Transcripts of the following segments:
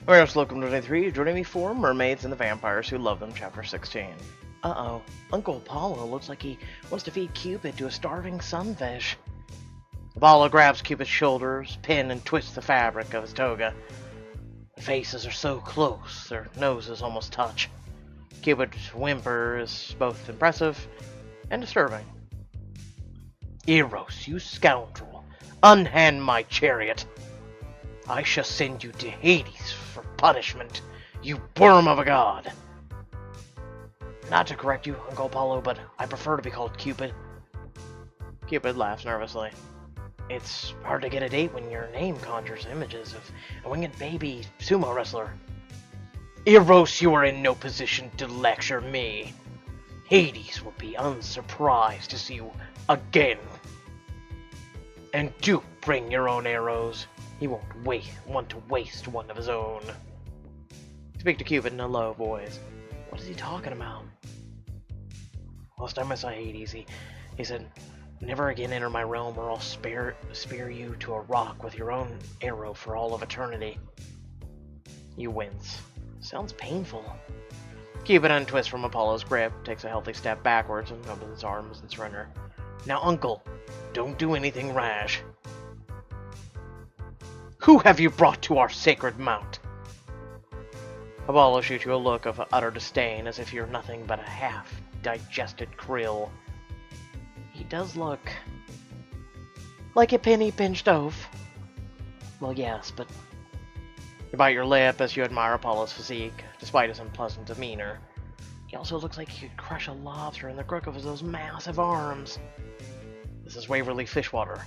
Alright, welcome to day 3. Joining me for Mermaids and the Vampires Who Love Them, Chapter 16. Uh-oh. Uncle Apollo looks like he wants to feed Cupid to a starving sunfish. Apollo grabs Cupid's shoulders, pin and twists the fabric of his toga. Their faces are so close, their noses almost touch. Cupid's whimper is both impressive and disturbing. Eros, you scoundrel! Unhand my chariot! I shall send you to Hades for punishment, you worm of a god! Not to correct you, Uncle Apollo, but I prefer to be called Cupid. Cupid laughs nervously. It's hard to get a date when your name conjures images of a winged baby sumo wrestler. Eros, you are in no position to lecture me. Hades will be unsurprised to see you again. And do bring your own arrows. He won't want to waste one of his own. Speak to Cupid in a low voice. What is he talking about? Last time I saw Hades, he said, "Never again enter my realm or I'll spear you to a rock with your own arrow for all of eternity." You wince. Sounds painful. Cupid untwists from Apollo's grip, takes a healthy step backwards, and opens his arms in surrender. Now, Uncle, don't do anything rash. Who have you brought to our sacred mount? Apollo shoots you a look of utter disdain, as if you're nothing but a half-digested krill. He does look like a penny-pinched oaf. Well, yes, but you bite your lip as you admire Apollo's physique, despite his unpleasant demeanor. He also looks like he could crush a lobster in the crook of those massive arms. This is Waverly Fishwater.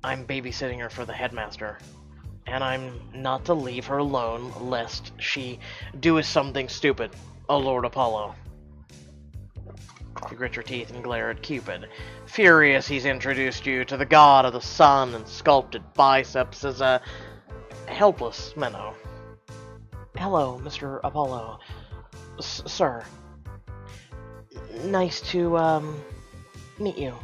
I'm babysitting her for the headmaster, and I'm not to leave her alone lest she do something stupid. Oh, Lord Apollo. You grit your teeth and glare at Cupid, furious he's introduced you to the god of the sun and sculpted biceps as a helpless minnow. Hello, Mr. Apollo. Sir. Nice to, meet you.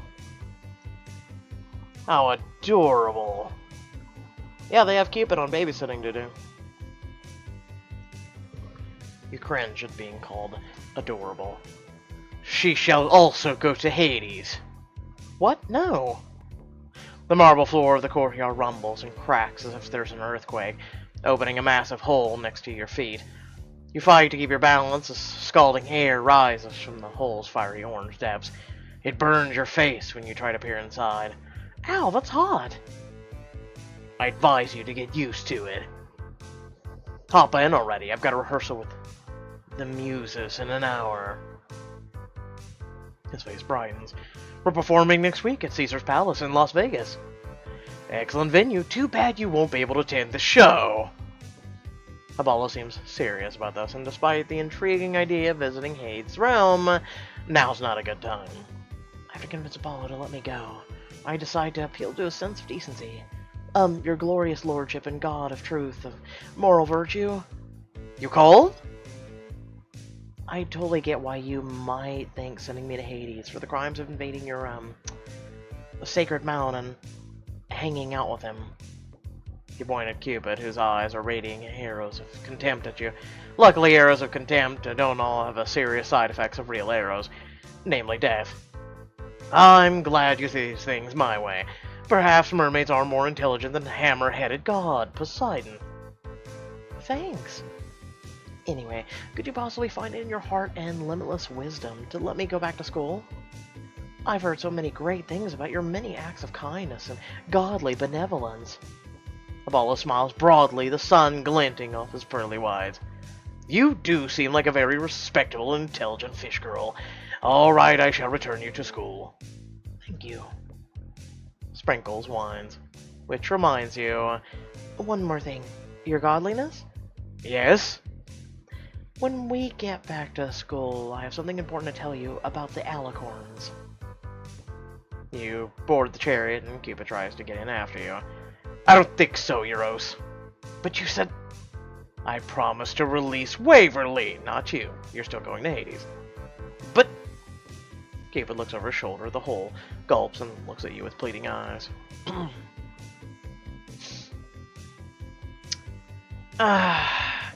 How adorable. Yeah, they have Cupid on babysitting to do. You cringe at being called adorable. She shall also go to Hades. What? No. The marble floor of the courtyard rumbles and cracks as if there's an earthquake, opening a massive hole next to your feet. You fight to keep your balance as scalding air rises from the hole's fiery orange depths. It burns your face when you try to peer inside. Ow, that's hot! I advise you to get used to it. Hop in already. I've got a rehearsal with the Muses in an hour. His face brightens. We're performing next week at Caesar's Palace in Las Vegas. Excellent venue. Too bad you won't be able to attend the show. Apollo seems serious about this, and despite the intriguing idea of visiting Hades' realm, now's not a good time. I have to convince Apollo to let me go. I decide to appeal to a sense of decency. Your glorious lordship and god of truth, of moral virtue. You cold? I totally get why you might think sending me to Hades for the crimes of invading your, sacred mount and hanging out with him. You point at Cupid, whose eyes are radiating arrows of contempt at you. Luckily, arrows of contempt don't all have the serious side effects of real arrows, namely death. I'm glad you see these things my way. Perhaps mermaids are more intelligent than the hammer-headed god, Poseidon. Thanks. Anyway, could you possibly find it in your heart and limitless wisdom to let me go back to school? I've heard so many great things about your many acts of kindness and godly benevolence. Apollo smiles broadly, the sun glinting off his pearly whites. You do seem like a very respectable and intelligent fish girl. All right, I shall return you to school. Thank you. Sprinkles whines. Which reminds you... One more thing. Your godliness? Yes? When we get back to school, I have something important to tell you about the alicorns. You board the chariot, and Cupid tries to get in after you. I don't think so, Eros. But you said... I promised to release Waverly, not you. You're still going to Hades. But... Cupid looks over his shoulder, the hole, gulps, and looks at you with pleading eyes.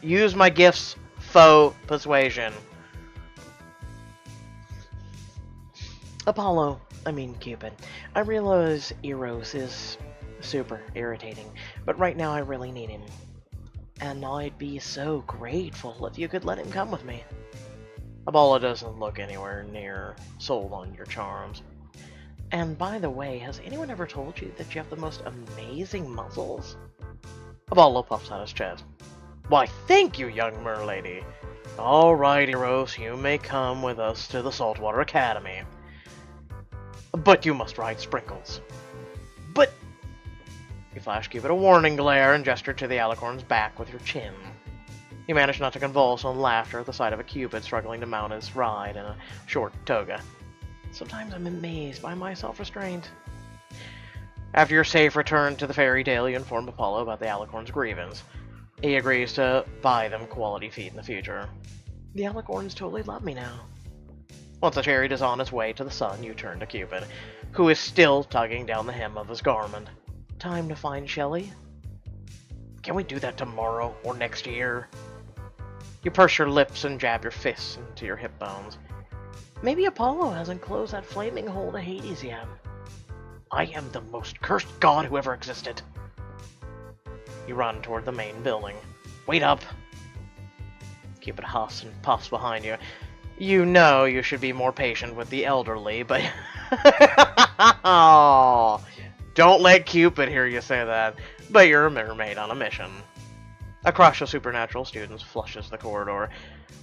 Use my gifts. Faux persuasion. Cupid. I realize Eros is super irritating, but right now I really need him. And I'd be so grateful if you could let him come with me. Apollo doesn't look anywhere near sold on your charms. And by the way, has anyone ever told you that you have the most amazing muscles? Apollo puffs out his chest. Why, thank you, young merlady. All right, Eros, you may come with us to the Saltwater Academy. But you must ride Sprinkles. But... You flash Cupid a warning glare and gesture to the alicorn's back with your chin. He managed not to convulse on laughter at the sight of a Cupid struggling to mount his ride in a short toga. Sometimes I'm amazed by my self-restraint. After your safe return to the fairy tale, you inform Apollo about the alicorn's grievance. He agrees to buy them quality feed in the future. The alicorns totally love me now. Once the chariot is on its way to the sun, you turn to Cupid, who is still tugging down the hem of his garment. Time to find Shelley? Can we do that tomorrow or next year? You purse your lips and jab your fists into your hip bones. Maybe Apollo hasn't closed that flaming hole to Hades yet. I am the most cursed god who ever existed. You run toward the main building. Wait up! Cupid huffs and puffs behind you. You know you should be more patient with the elderly, but... Oh, don't let Cupid hear you say that, but you're a mermaid on a mission. A crush of supernatural students flushes the corridor.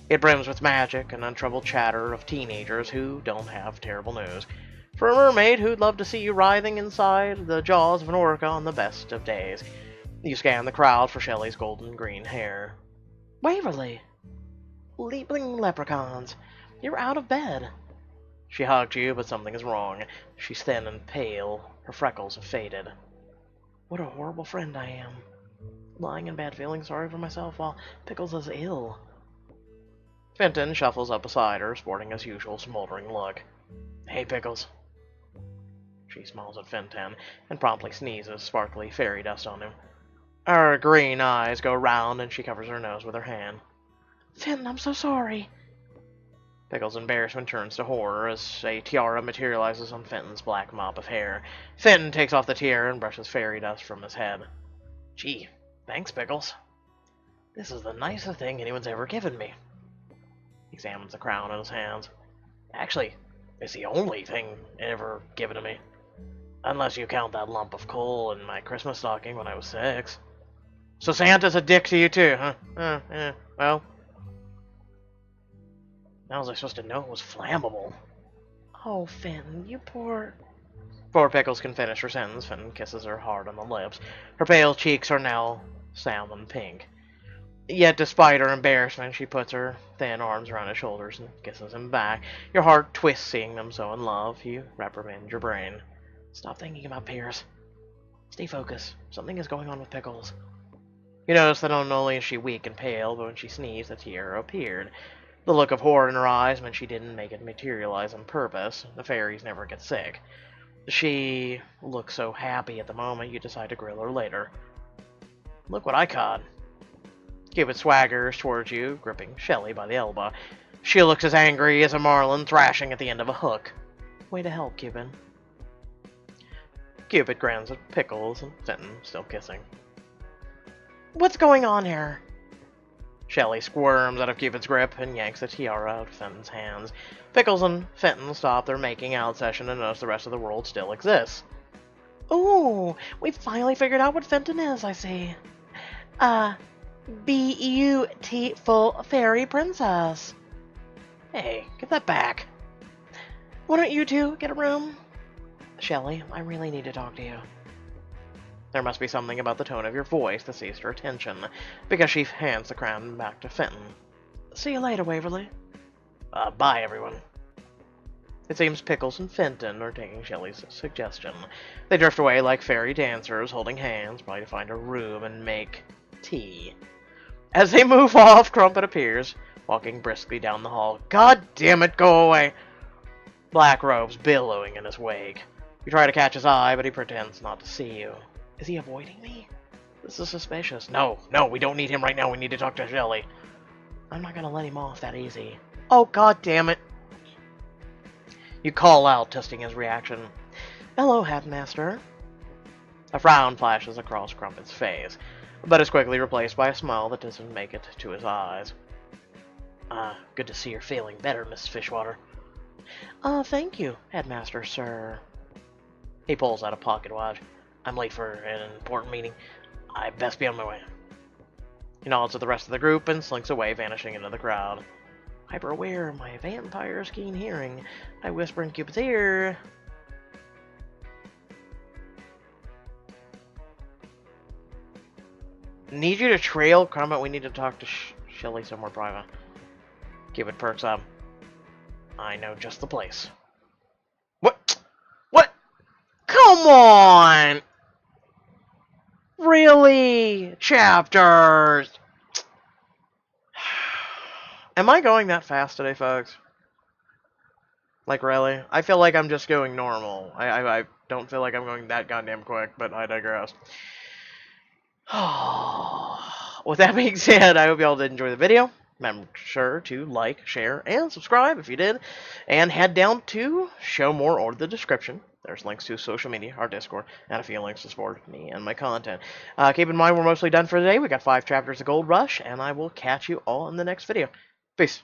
It brims with magic and untroubled chatter of teenagers who don't have terrible news. For a mermaid who'd love to see you writhing inside the jaws of an orca on the best of days. You scan the crowd for Shelley's golden green hair. Waverly! Leaping leprechauns! You're out of bed! She hugged you, but something is wrong. She's thin and pale. Her freckles have faded. What a horrible friend I am. Lying in bed feeling sorry for myself while Pickles is ill. Fenton shuffles up beside her, sporting his usual smoldering look. Hey, Pickles. She smiles at Fenton and promptly sneezes sparkly fairy dust on him. Her green eyes go round and she covers her nose with her hand. Fenton, I'm so sorry. Pickles' embarrassment turns to horror as a tiara materializes on Fenton's black mop of hair. Fenton takes off the tiara and brushes fairy dust from his head. Gee, thanks, Pickles. This is the nicest thing anyone's ever given me. He examines the crown in his hands. Actually, it's the only thing ever given to me. Unless you count that lump of coal in my Christmas stocking when I was 6. So Santa's a dick to you too, huh? Well... How was I supposed to know it was flammable? Oh, Fenton, you poor... Before Pickles can finish her sentence, Fenton kisses her hard on the lips. Her pale cheeks are now salmon pink. Yet, despite her embarrassment, she puts her thin arms around his shoulders and kisses him back. Your heart twists seeing them so in love. You reprimand your brain. Stop thinking about Pierce. Stay focused. Something is going on with Pickles. You notice that not only is she weak and pale, but when she sneezed, a tear appeared. The look of horror in her eyes meant she didn't make it materialize on purpose. The fairies never get sick. She looks so happy at the moment, you decide to grill her later. Look what I caught. Cupid swaggers towards you, gripping Shelley by the elbow. She looks as angry as a marlin thrashing at the end of a hook. Way to help, Cupid. Cupid grins at Pickles and Fenton, still kissing. What's going on here? Shelley squirms out of Cupid's grip and yanks the tiara out of Fenton's hands. Pickles and Fenton stop their making out session and notice the rest of the world still exists. Ooh, we finally figured out what Fenton is, I see. Beautiful fairy princess. Hey, get that back. Why don't you two get a room? Shelley, I really need to talk to you. There must be something about the tone of your voice that seized her attention, because she hands the crown back to Fenton. See you later, Waverly. Bye, everyone. It seems Pickles and Fenton are taking Shelley's suggestion. They drift away like fairy dancers, holding hands, probably to find a room and make tea. As they move off, Crumpet appears, walking briskly down the hall. God damn it, go away! Black robes billowing in his wake. You try to catch his eye, but he pretends not to see you. Is he avoiding me? This is suspicious. No, no, we don't need him right now. We need to talk to Shelly. I'm not gonna let him off that easy. Oh, god damn it. You call out, testing his reaction. Hello, Headmaster. A frown flashes across Crumpet's face, but is quickly replaced by a smile that doesn't make it to his eyes. Good to see you're feeling better, Miss Fishwater. Thank you, Headmaster, sir. He pulls out a pocket watch. I'm late for an important meeting. I best be on my way. He nods at the rest of the group and slinks away, vanishing into the crowd. Hyper aware of my vampire's keen hearing, I whisper in Cupid's ear. Need you to trail Crumpet. We need to talk to Shelly somewhere private. Cupid perks up. I know just the place. What? What? Come on! Really? Chapters! Am I going that fast today, folks? Like, really? I feel like I'm just going normal. I don't feel like I'm going that goddamn quick, but I digress. With that being said, I hope y'all did enjoy the video. Remember sure to like, share, and subscribe if you did. And head down to show more or the description. There's links to social media, our Discord, and a few links to support me and my content. Keep in mind, we're mostly done for today. We got 5 chapters of Gold Rush, and I will catch you all in the next video. Peace.